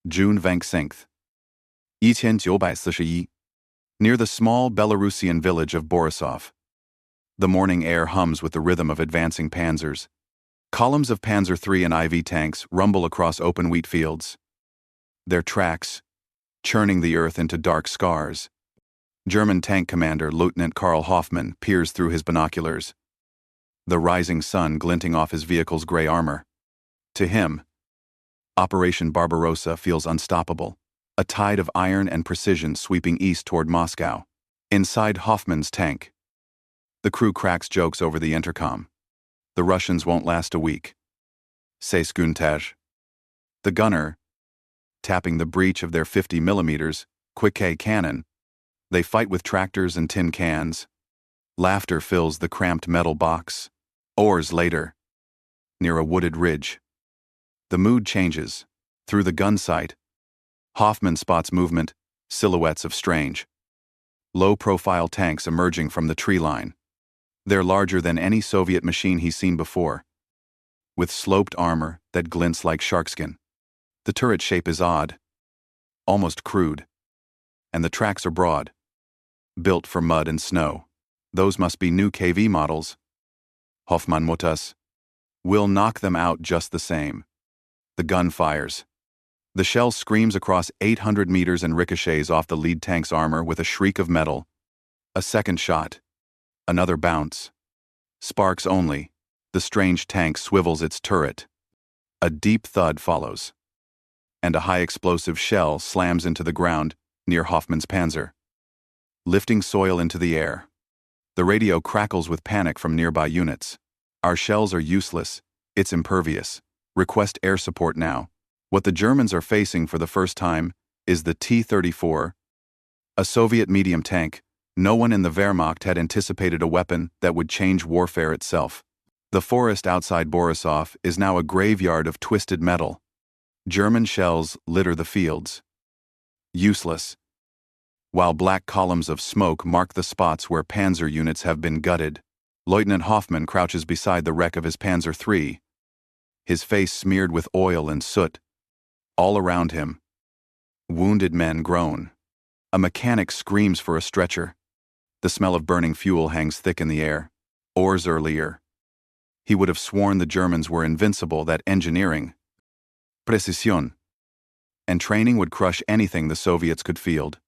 June 25th. 1941. Near the small Belarusian village of Borisov. The morning air hums with the rhythm of advancing panzers. Columns of Panzer III and IV tanks rumble across open wheat fields. Their tracks, churning the earth into dark scars. German tank commander Lieutenant Karl Hoffmann peers through his binoculars, the rising sun glinting off his vehicle's gray armor. To him, Operation Barbarossa feels unstoppable, a tide of iron and precision sweeping east toward Moscow. Inside Hoffmann's tank, the crew cracks jokes over the intercom. The Russians won't last a week. C'est skuntage. The gunner, tapping the breech of their 50mm quick-K cannon, they fight with tractors and tin cans. Laughter fills the cramped metal box. Hours later, near a wooded ridge, the mood changes. Through the gun sight, Hoffmann spots movement, silhouettes of strange, low-profile tanks emerging from the tree line. They're larger than any Soviet machine he's seen before, with sloped armor that glints like sharkskin. The turret shape is odd, almost crude, and the tracks are broad, built for mud and snow. Those must be new KV models. Hoffmann mutas. We'll knock them out just the same. The gun fires. The shell screams across 800 meters and ricochets off the lead tank's armor with a shriek of metal. A second shot. Another bounce. Sparks only. The strange tank swivels its turret. A deep thud follows, and a high-explosive shell slams into the ground near Hoffmann's panzer, lifting soil into the air. The radio crackles with panic from nearby units. Our shells are useless. It's impervious. Request air support now. What the Germans are facing for the first time is the T-34, a Soviet medium tank. No one in the Wehrmacht had anticipated a weapon that would change warfare itself. The forest outside Borisov is now a graveyard of twisted metal. German shells litter the fields. Useless. While black columns of smoke mark the spots where panzer units have been gutted, Lieutenant Hoffmann crouches beside the wreck of his Panzer III, his face smeared with oil and soot. All around him, wounded men groan. A mechanic screams for a stretcher. The smell of burning fuel hangs thick in the air. Hours earlier, he would have sworn the Germans were invincible, that engineering, precision, and training would crush anything the Soviets could field.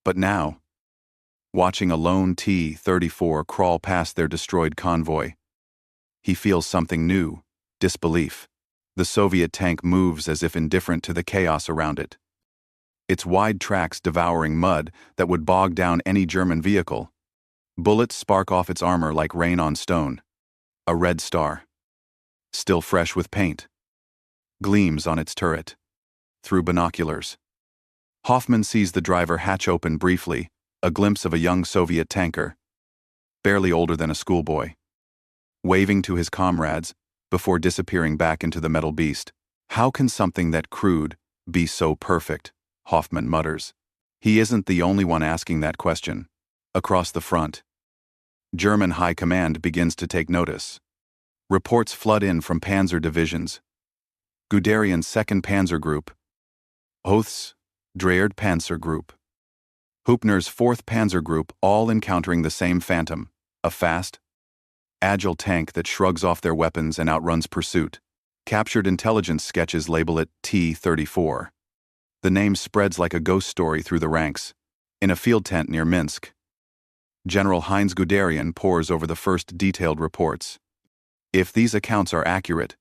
But now, watching a lone T-34 crawl past their destroyed convoy, he feels something new: disbelief. The Soviet tank moves as if indifferent to the chaos around it, its wide tracks devouring mud that would bog down any German vehicle. Bullets spark off its armor like rain on stone. A red star, still fresh with paint, gleams on its turret. Through binoculars, Hoffmann sees the driver hatch open briefly, a glimpse of a young Soviet tanker, barely older than a schoolboy, waving to his comrades before disappearing back into the metal beast. How can something that crude be so perfect? Hoffmann mutters. He isn't the only one asking that question. Across the front, German high command begins to take notice. Reports flood in from panzer divisions. Guderian's 2nd Panzer Group, Hoth's Dreiered Panzer Group, Hupner's 4th Panzer Group, all encountering the same phantom, a fast, agile tank that shrugs off their weapons and outruns pursuit. Captured intelligence sketches label it T-34. The name spreads like a ghost story through the ranks. In a field tent near Minsk, General Heinz Guderian pores over the first detailed reports. If these accounts are accurate,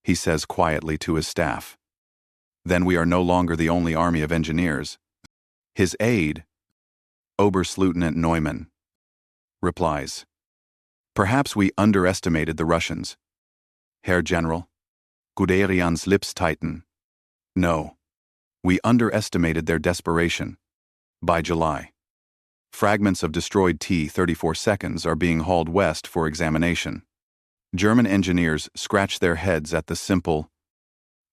he says quietly to his staff, then we are no longer the only army of engineers. His aide, Oberstleutnant Neumann, replies, perhaps we underestimated the Russians. Herr General, Guderian's lips tighten. No, we underestimated their desperation. By July, fragments of destroyed T-34 seconds are being hauled west for examination. German engineers scratch their heads at the simple,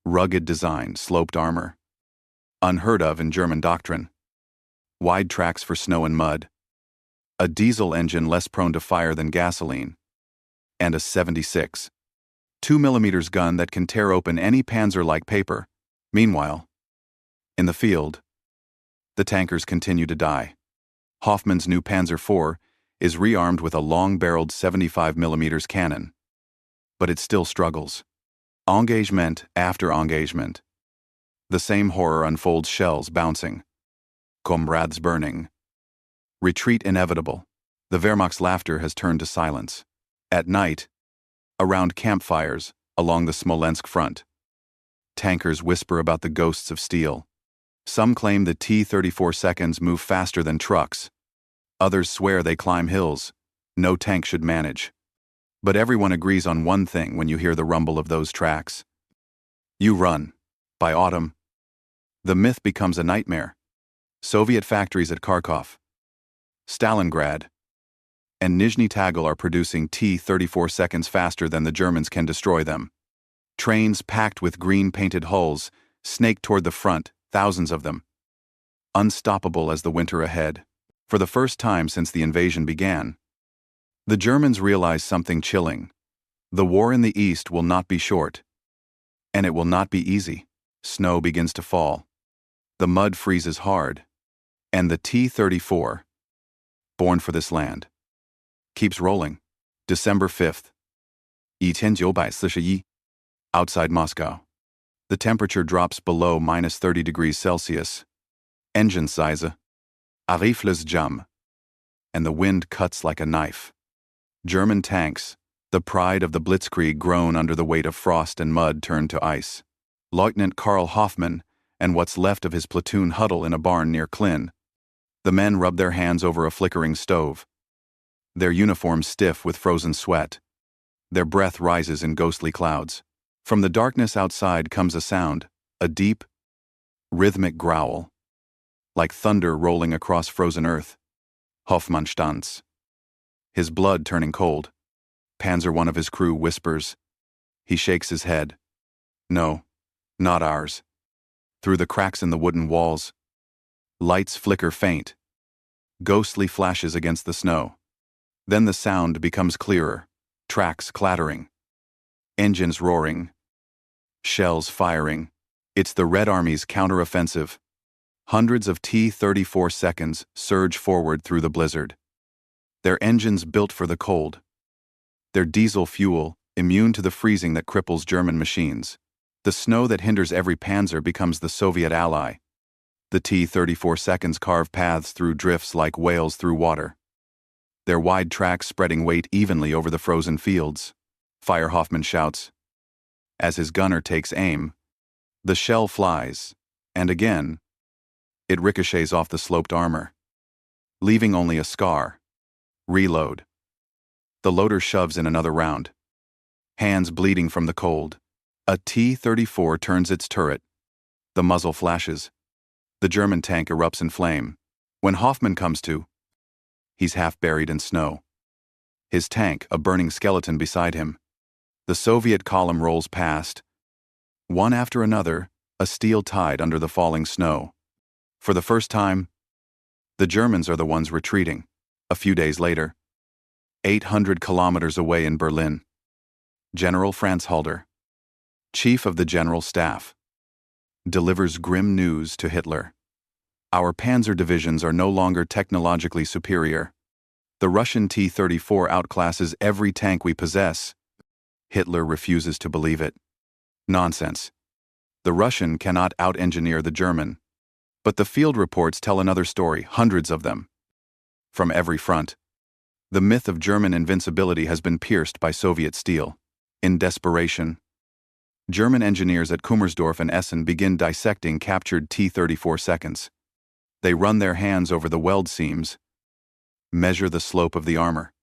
rugged design, sloped armor, unheard of in German doctrine. Wide tracks for snow and mud, a diesel engine less prone to fire than gasoline, and a 76 2mm gun that can tear open any panzer like paper. Meanwhile, In the field, the tankers continue to die. Hoffmann's new Panzer IV is rearmed with a long-barreled 75mm cannon. But it still struggles. Engagement after engagement. The same horror unfolds, shells bouncing. Comrades burning. Retreat inevitable. The Wehrmacht's laughter has turned to silence. At night, around campfires along the Smolensk front, tankers whisper about the ghosts of steel. Some claim the T-34 seconds move faster than trucks. Others swear they climb hills no tank should manage. But everyone agrees on one thing when you hear the rumble of those tracks. You run. By autumn, the myth becomes a nightmare. Soviet factories at Kharkov, Stalingrad, and Nizhny Tagil are producing T-34 seconds faster than the Germans can destroy them. Trains packed with green-painted hulls snake toward the front, thousands of them. Unstoppable as the winter ahead. For the first time since the invasion began, the Germans realize something chilling. The war in the east will not be short. And it will not be easy. Snow begins to fall. The mud freezes hard. And the T-34, born for this land, keeps rolling. December 5th. 1941. Outside Moscow. The temperature drops below -30 degrees Celsius. Engine size. Arrifles jam. And the wind cuts like a knife. German tanks, the pride of the Blitzkrieg, groan under the weight of frost and mud turned to ice. Lieutenant Karl Hoffmann and what's left of his platoon huddle in a barn near Klin. The men rub their hands over a flickering stove. Their uniforms stiff with frozen sweat. Their breath rises in ghostly clouds. From the darkness outside comes a sound, a deep, rhythmic growl. Like thunder rolling across frozen earth. Hoffmann stands. His blood turning cold. Panzer one of his crew whispers. He shakes his head. No, not ours. Through the cracks in the wooden walls, lights flicker faint. Ghostly flashes against the snow. Then the sound becomes clearer. Tracks clattering. Engines roaring. Shells firing. It's the Red Army's counteroffensive. Hundreds of T-34 seconds surge forward through the blizzard. Their engines built for the cold. Their diesel fuel immune to the freezing that cripples German machines. The snow that hinders every panzer becomes the Soviet ally. The T-34 seconds carve paths through drifts like whales through water. Their wide tracks spreading weight evenly over the frozen fields. Fire, Hoffmann shouts. As his gunner takes aim, the shell flies, and again, it ricochets off the sloped armor, leaving only a scar. Reload. The loader shoves in another round. Hands bleeding from the cold. A T-34 turns its turret. The muzzle flashes. The German tank erupts in flame. When Hoffmann comes to, he's half buried in snow. His tank, a burning skeleton beside him. The Soviet column rolls past. One after another, a steel tide under the falling snow. For the first time, the Germans are the ones retreating. A few days later, 800 kilometers away in Berlin, General Franz Halder, Chief of the General Staff, delivers grim news to Hitler. Our panzer divisions are no longer technologically superior. The Russian T-34 outclasses every tank we possess. Hitler refuses to believe it. Nonsense. The Russian cannot out-engineer the German. But the field reports tell another story, hundreds of them. From every front, the myth of German invincibility has been pierced by Soviet steel. In desperation, German engineers at Kummersdorf and Essen begin dissecting captured T-34 seconds. They run their hands over the weld seams, measure the slope of the armor,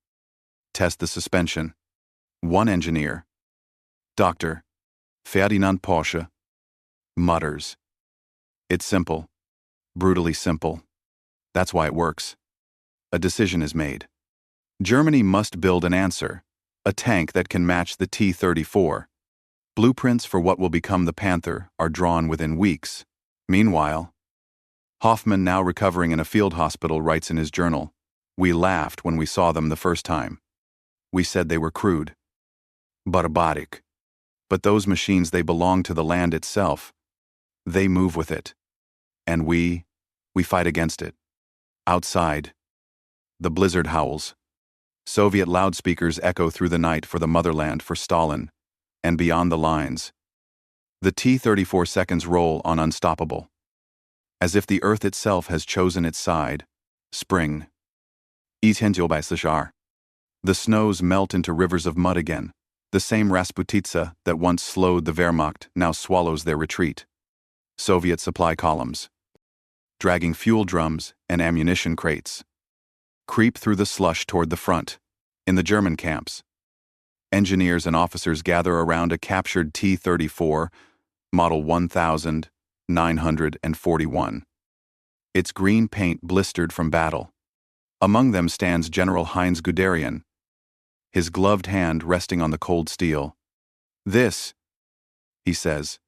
test the suspension. One engineer, Dr. Ferdinand Porsche, mutters, "It's simple, brutally simple. That's why it works." A decision is made. Germany must build an answer, a tank that can match the T-34. Blueprints for what will become the Panther are drawn within weeks. Meanwhile, Hoffmann, now recovering in a field hospital, writes in his journal, "We laughed when we saw them the first time. We said they were crude, barbaric. But those machines, they belong to the land itself. They move with it. And we fight against it. Outside, the blizzard howls. Soviet loudspeakers echo through the night for the motherland, for Stalin, and beyond the lines. The T-34 seconds roll on unstoppable. As if the earth itself has chosen its side. Spring. The snows melt into rivers of mud again. The same Rasputitsa that once slowed the Wehrmacht now swallows their retreat. Soviet supply columns, dragging fuel drums and ammunition crates, creep through the slush toward the front. In the German camps, engineers and officers gather around a captured T-34, Model 1941. Its green paint blistered from battle. Among them stands General Heinz Guderian, his gloved hand resting on the cold steel. "This," he says,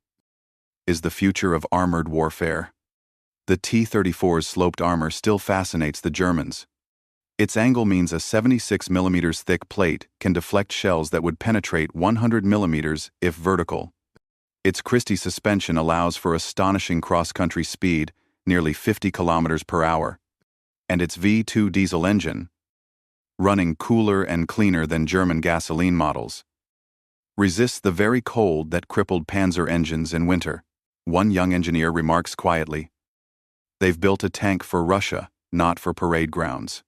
"is the future of armored warfare." The T-34's sloped armor still fascinates the Germans. Its angle means a 76 mm thick plate can deflect shells that would penetrate 100 mm if vertical. Its Christie suspension allows for astonishing cross-country speed, nearly 50 km per hour. And its V2 diesel engine, running cooler and cleaner than German gasoline models, resists the very cold that crippled Panzer engines in winter. One young engineer remarks quietly, "They've built a tank for Russia, not for parade grounds."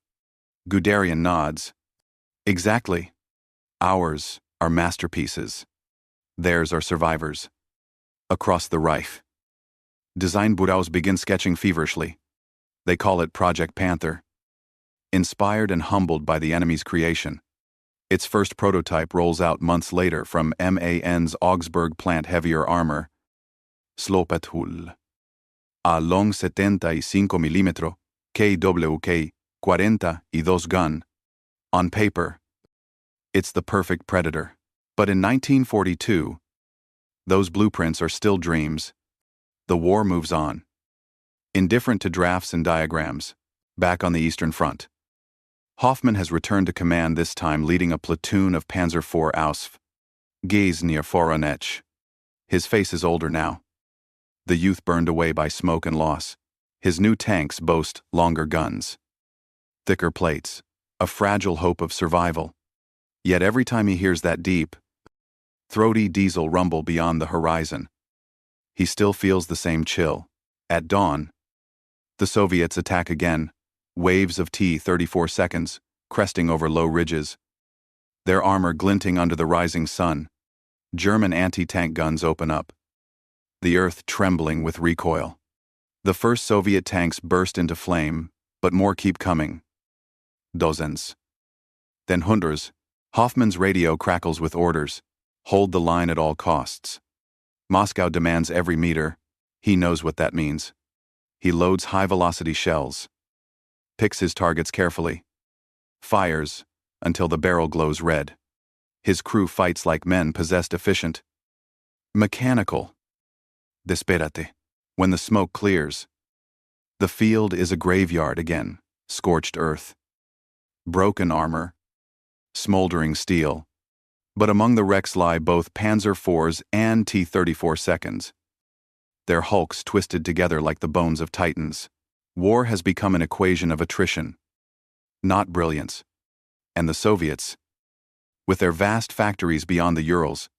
Guderian nods. "Exactly. Ours are masterpieces. Theirs are survivors." Across the Reich, design bureaus begin sketching feverishly. They call it Project Panther. Inspired and humbled by the enemy's creation, its first prototype rolls out months later from MAN's Augsburg plant. Heavier armor, Slopetul, a long 75 mm, KWK 42 gun. On paper, it's the perfect Predator. But in 1942, those blueprints are still dreams. The war moves on. Indifferent to drafts and diagrams, back on the Eastern Front. Hoffmann has returned to command, this time leading a platoon of Panzer IV Ausf. Gaze near Voronezh. His face is older now. The youth burned away by smoke and loss. His new tanks boast longer guns, thicker plates, a fragile hope of survival. Yet every time he hears that deep, throaty diesel rumble beyond the horizon, he still feels the same chill. At dawn, the Soviets attack again, waves of T-34 seconds, cresting over low ridges, their armor glinting under the rising sun. German anti-tank guns open up, the earth trembling with recoil. The first Soviet tanks burst into flame, but more keep coming. Dozens. Then hundreds. Hoffmann's radio crackles with orders. Hold the line at all costs. Moscow demands every meter. He knows what that means. He loads high-velocity shells, picks his targets carefully, fires until the barrel glows red. His crew fights like men possessed, efficient, mechanical. Desperate. When the smoke clears, the field is a graveyard again, scorched earth, broken armor, smoldering steel. But among the wrecks lie both Panzer IVs and T-34 seconds. Their hulks twisted together like the bones of titans. War has become an equation of attrition, not brilliance. And the Soviets, with their vast factories beyond the Urals,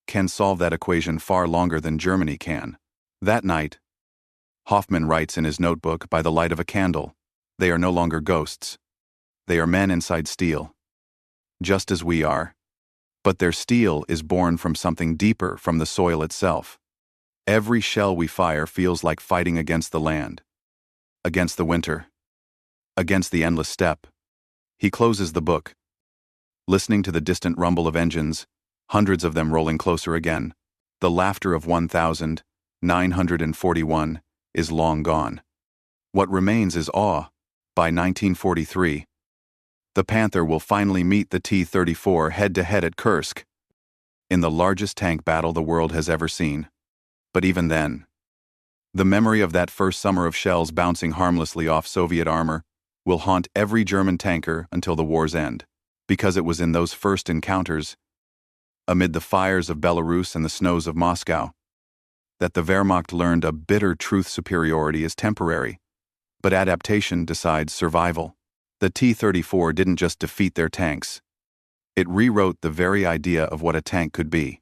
can solve that equation far longer than Germany can. That night, Hoffmann writes in his notebook by the light of a candle, "They are no longer ghosts. They are men inside steel. Just as we are. But their steel is born from something deeper, from the soil itself. Every shell we fire feels like fighting against the land, against the winter, against the endless steppe." He closes the book, listening to the distant rumble of engines, hundreds of them rolling closer again. The laughter of 1941 is long gone. What remains is awe. By 1943, the Panther will finally meet the T-34 head-to-head at Kursk, in the largest tank battle the world has ever seen. But even then, the memory of that first summer of shells bouncing harmlessly off Soviet armor will haunt every German tanker until the war's end, because it was in those first encounters, amid the fires of Belarus and the snows of Moscow, that the Wehrmacht learned a bitter truth: superiority is temporary, but adaptation decides survival. The T-34 didn't just defeat their tanks. It rewrote the very idea of what a tank could be.